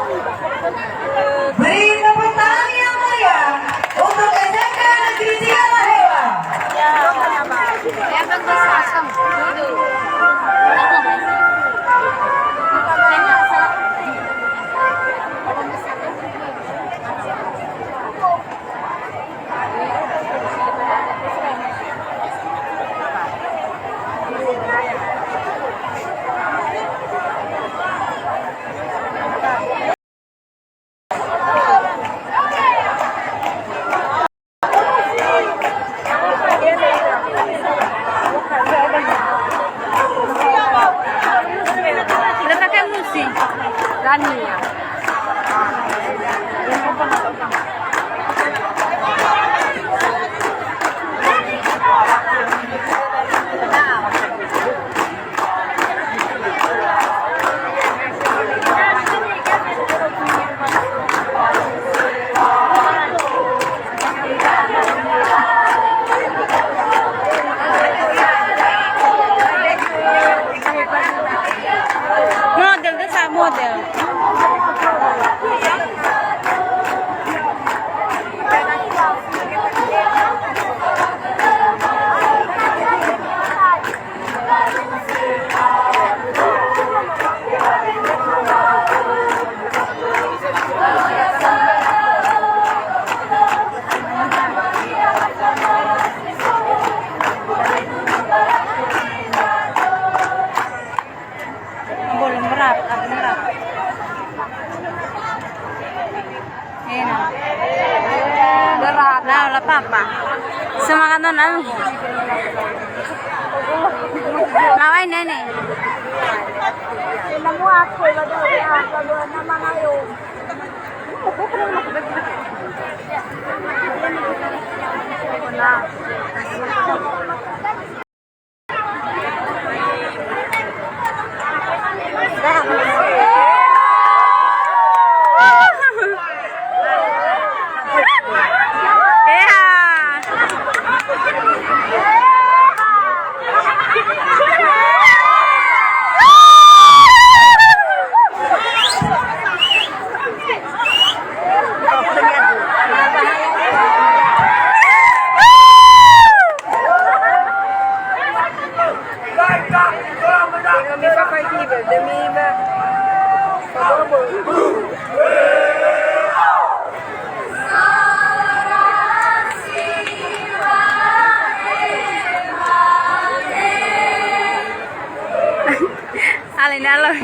Beri tepuk tangan yang meriah untuk SMK Negeri Ciawahewa. Ya kan bersasem dulu. Rania. Model itu sama model. Boleh merap, merap. Enak. Berat. Nah, lah papa. Semangat non. Lawain nenek. Namu ako nama ngayon. Alin alon.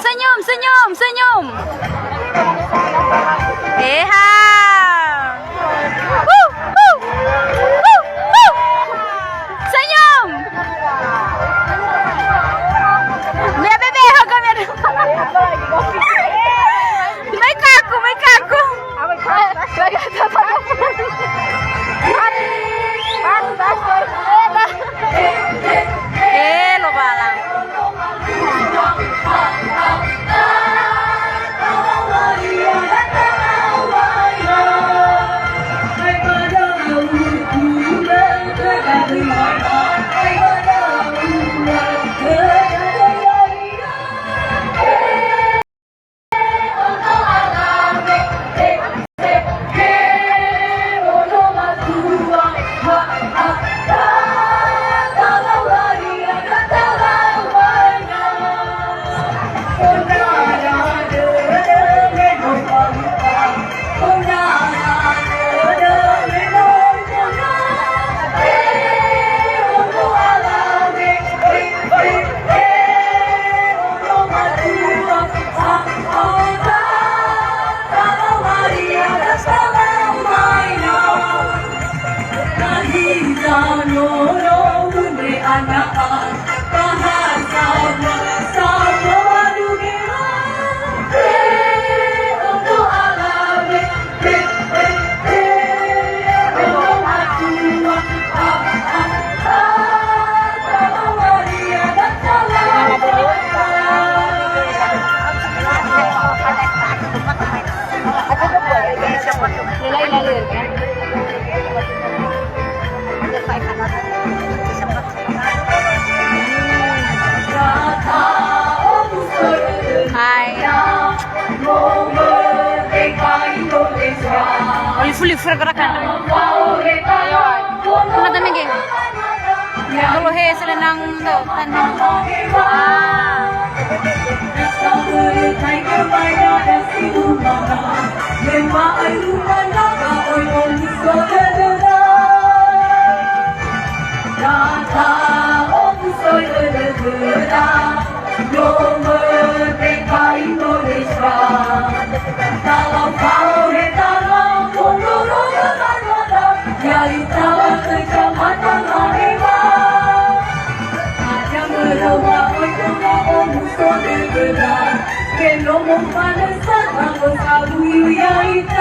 Senyum, senyum, senyum. Eha. Senyum. Bebe, hagam ya. May kaku, may kaku. Lo balang. fully gerakan. Ano dami game? Duluhe sila ng tanong. Kalau kau dalam dari tawa kecamatan Harimau, ada berawak berkembang musuh bergerak, kenomong pada saat aku tahu ya itu.